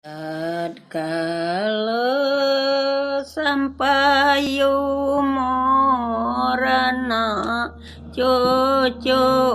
Tatkala sampai umorana cocong.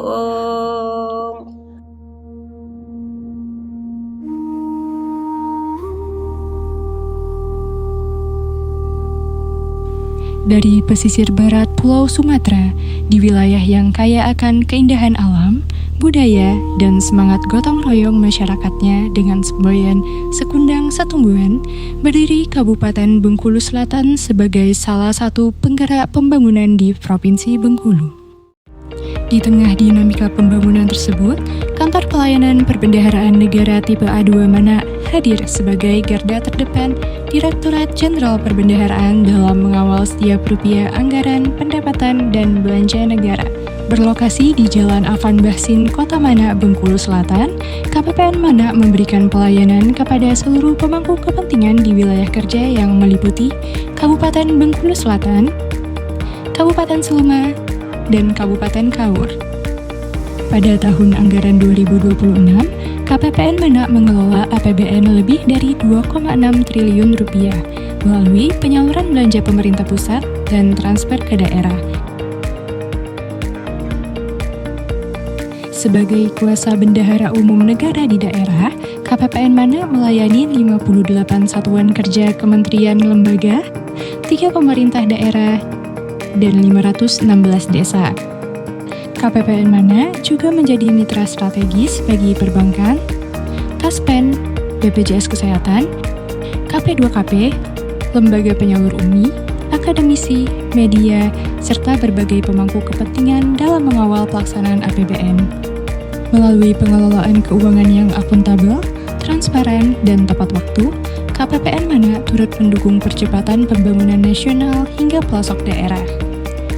Dari pesisir barat Pulau Sumatera, di wilayah yang kaya akan keindahan alam, budaya, dan semangat gotong royong masyarakatnya dengan semboyan sekundang setumbuhan, berdiri Kabupaten Bengkulu Selatan sebagai salah satu penggerak pembangunan di Provinsi Bengkulu. Di tengah dinamika pembangunan tersebut, Kantor Pelayanan Perbendaharaan Negara Tipe A2 Manak hadir sebagai garda terdepan Direktorat Jenderal Perbendaharaan dalam mengawal setiap rupiah anggaran, pendapatan, dan belanja negara. Berlokasi di Jalan Afan Bahsin, Kota Manak, Bengkulu Selatan, KPPN Manak memberikan pelayanan kepada seluruh pemangku kepentingan di wilayah kerja yang meliputi Kabupaten Bengkulu Selatan, Kabupaten Seluma, dan Kabupaten Kaur. Pada tahun anggaran 2026, KPPN Manak mengelola APBN lebih dari 2,6 triliun rupiah melalui penyaluran belanja pemerintah pusat dan transfer ke daerah. Sebagai kuasa bendahara umum negara di daerah, KPPN Manak melayani 58 satuan kerja kementerian lembaga, 3 pemerintah daerah, dan 516 desa. KPPN Manak juga menjadi mitra strategis bagi perbankan, Kaspen, BPJS Kesehatan, KP2KP, lembaga penyalur UMI, akademisi, media, serta berbagai pemangku kepentingan dalam mengawal pelaksanaan APBN. Melalui pengelolaan keuangan yang akuntabel, transparan, dan tepat waktu, KPPN Manak turut mendukung percepatan pembangunan nasional hingga pelosok daerah.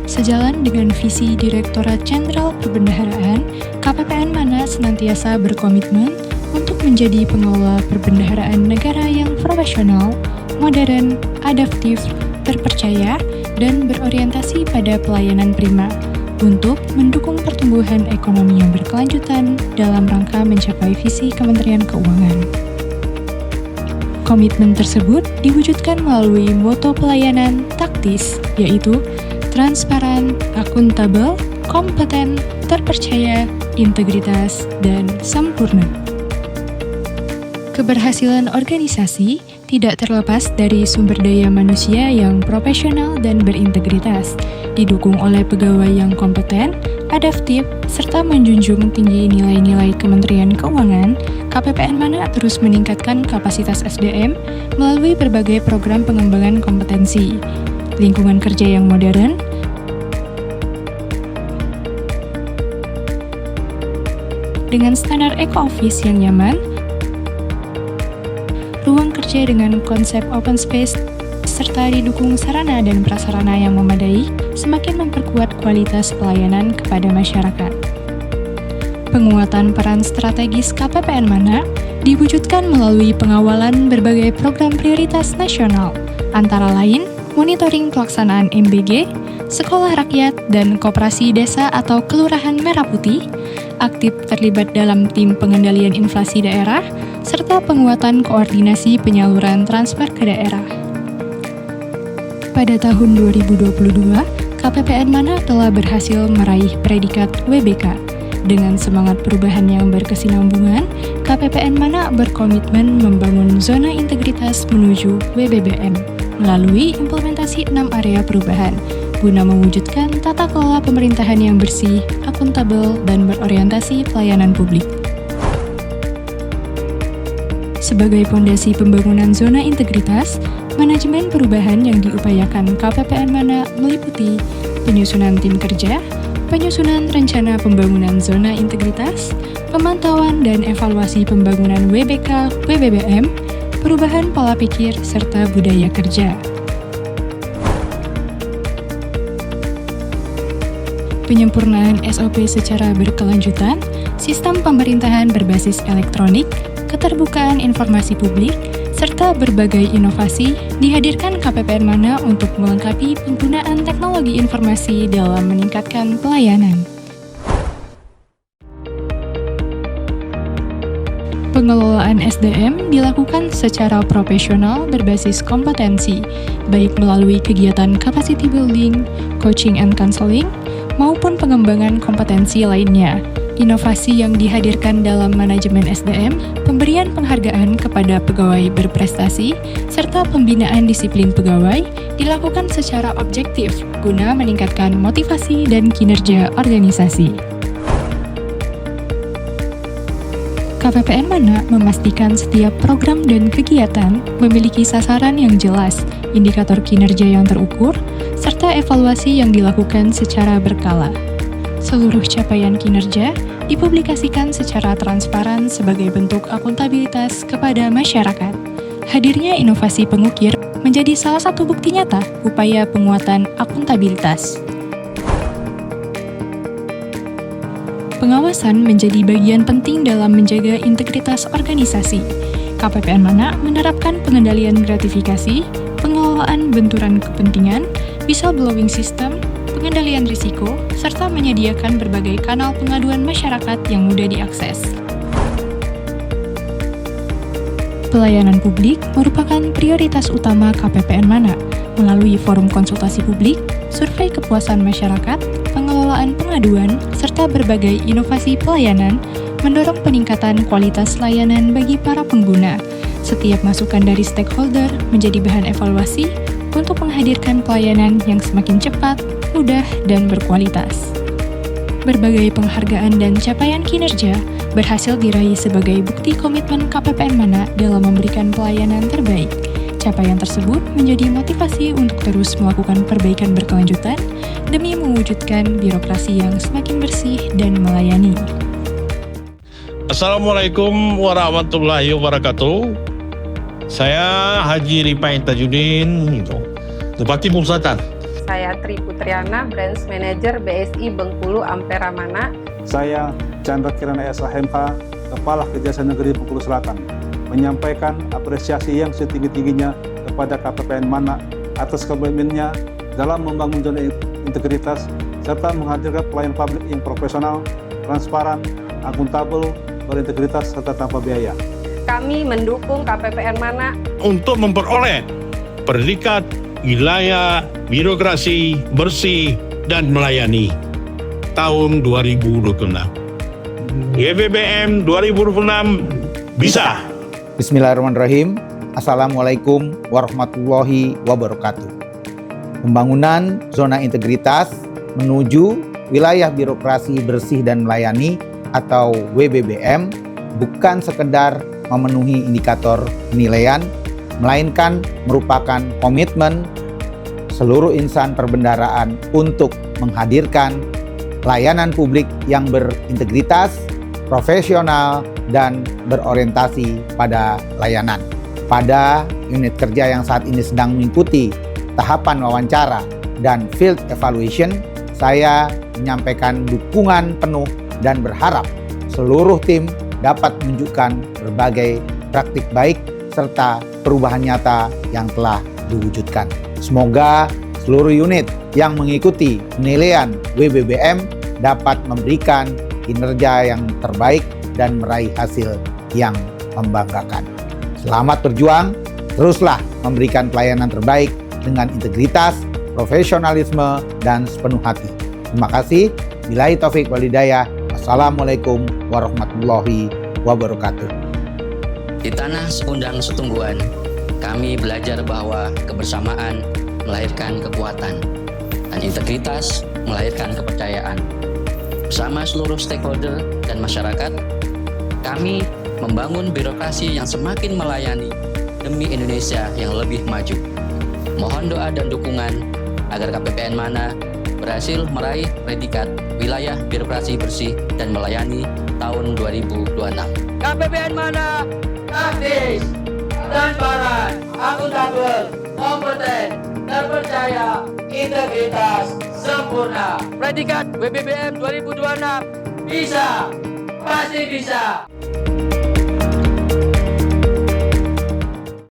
Sejalan dengan visi Direktorat Jenderal Perbendaharaan, KPPN Manak senantiasa berkomitmen untuk menjadi pengelola perbendaharaan negara yang profesional, modern, adaptif, terpercaya, dan berorientasi pada pelayanan prima untuk mendukung pertumbuhan ekonomi yang berkelanjutan dalam rangka mencapai visi Kementerian Keuangan. Komitmen tersebut diwujudkan melalui moto pelayanan taktis, yaitu transparan, akuntabel, kompeten, terpercaya, integritas, dan sempurna. Keberhasilan organisasi tidak terlepas dari sumber daya manusia yang profesional dan berintegritas, didukung oleh pegawai yang kompeten, adaptif, serta menjunjung tinggi nilai-nilai Kementerian Keuangan. KPPN Manak terus meningkatkan kapasitas SDM melalui berbagai program pengembangan kompetensi, lingkungan kerja yang modern, dengan standar eco-office yang nyaman, ruang kerja dengan konsep open space, serta didukung sarana dan prasarana yang memadai, semakin memperkuat kualitas pelayanan kepada masyarakat. Penguatan peran strategis KPPN Manak diwujudkan melalui pengawalan berbagai program prioritas nasional, antara lain monitoring pelaksanaan MBG, Sekolah Rakyat, dan Koperasi Desa atau Kelurahan Merah Putih, aktif terlibat dalam tim pengendalian inflasi daerah, serta penguatan koordinasi penyaluran transfer ke daerah. Pada tahun 2022, KPPN Manak telah berhasil meraih predikat WBK. Dengan semangat perubahan yang berkesinambungan, KPPN Manak berkomitmen membangun zona integritas menuju WBBM melalui implementasi 6 area perubahan, guna mewujudkan tata kelola pemerintahan yang bersih, akuntabel, dan berorientasi pelayanan publik. Sebagai fondasi pembangunan zona integritas, manajemen perubahan yang diupayakan KPPN Manak meliputi penyusunan tim kerja, penyusunan rencana pembangunan zona integritas, pemantauan dan evaluasi pembangunan WBK, WBBM, perubahan pola pikir, serta budaya kerja. Penyempurnaan SOP secara berkelanjutan, sistem pemerintahan berbasis elektronik, keterbukaan informasi publik, serta berbagai inovasi dihadirkan KPPN Manak untuk melengkapi penggunaan teknologi informasi dalam meningkatkan pelayanan. Pengelolaan SDM dilakukan secara profesional berbasis kompetensi, baik melalui kegiatan capacity building, coaching and counseling, maupun pengembangan kompetensi lainnya. Inovasi yang dihadirkan dalam manajemen SDM, pemberian penghargaan kepada pegawai berprestasi, serta pembinaan disiplin pegawai dilakukan secara objektif guna meningkatkan motivasi dan kinerja organisasi. KPPN Mana memastikan setiap program dan kegiatan memiliki sasaran yang jelas, indikator kinerja yang terukur, serta evaluasi yang dilakukan secara berkala. Seluruh capaian kinerja dipublikasikan secara transparan sebagai bentuk akuntabilitas kepada masyarakat. Hadirnya inovasi pengukir menjadi salah satu bukti nyata upaya penguatan akuntabilitas. Pengawasan menjadi bagian penting dalam menjaga integritas organisasi. KPPN Mana menerapkan pengendalian gratifikasi, pengelolaan benturan kepentingan, whistleblowing system, pengendalian risiko, serta menyediakan berbagai kanal pengaduan masyarakat yang mudah diakses. Pelayanan publik merupakan prioritas utama KPPN Mana melalui forum konsultasi publik, survei kepuasan masyarakat, pengelolaan pengaduan, serta berbagai inovasi pelayanan, mendorong peningkatan kualitas layanan bagi para pengguna. Setiap masukan dari stakeholder menjadi bahan evaluasi untuk menghadirkan pelayanan yang semakin cepat, mudah, dan berkualitas. Berbagai penghargaan dan capaian kinerja berhasil diraih sebagai bukti komitmen KPPN Mana dalam memberikan pelayanan terbaik. Capaian tersebut menjadi motivasi untuk terus melakukan perbaikan berkelanjutan demi mewujudkan birokrasi yang semakin bersih dan melayani. Assalamualaikum warahmatullahi wabarakatuh. Saya Haji Ripai Tajudin, Bupati Pusatan. Saya Tri Putriana, Branch Manager BSI Bengkulu Ampera Mana. Saya Chandra Kirana SHMH, Kepala Kejaksaan Negeri Bengkulu Selatan, menyampaikan apresiasi yang setinggi-tingginya kepada KPPN Mana atas komitmennya dalam membangun zona integritas serta menghadirkan pelayanan publik yang profesional, transparan, akuntabel, berintegritas serta tanpa biaya. Kami mendukung KPPN Mana Untuk memperoleh predikat wilayah birokrasi bersih dan melayani tahun 2026. WBBM 2026 bisa. Bismillahirrahmanirrahim. Assalamualaikum warahmatullahi wabarakatuh. Pembangunan zona integritas menuju wilayah birokrasi bersih dan melayani atau WBBM bukan sekedar memenuhi indikator penilaian, melainkan merupakan komitmen seluruh insan perbendaharaan untuk menghadirkan layanan publik yang berintegritas, profesional, dan berorientasi pada layanan. Pada unit kerja yang saat ini sedang mengikuti tahapan wawancara dan field evaluation, saya menyampaikan dukungan penuh dan berharap seluruh tim dapat menunjukkan berbagai praktik baik serta perubahan nyata yang telah diwujudkan. Semoga seluruh unit yang mengikuti penilaian WBBM dapat memberikan kinerja yang terbaik dan meraih hasil yang membanggakan. Selamat berjuang, teruslah memberikan pelayanan terbaik dengan integritas, profesionalisme, dan sepenuh hati. Terima kasih. Billahi taufik wal hidayah. Assalamualaikum warahmatullahi wabarakatuh. Di tanah Sekundang Setungguan, kami belajar bahwa kebersamaan melahirkan kekuatan dan integritas melahirkan kepercayaan. Bersama seluruh stakeholder dan masyarakat, kami membangun birokrasi yang semakin melayani demi Indonesia yang lebih maju. Mohon doa dan dukungan agar KPPN Mana berhasil meraih predikat wilayah birokrasi bersih dan melayani tahun 2026. KPPN Mana aktif, transparan, akuntabel, kompeten, terpercaya, integritas sempurna. Predikat WBBM 2026 bisa, pasti bisa.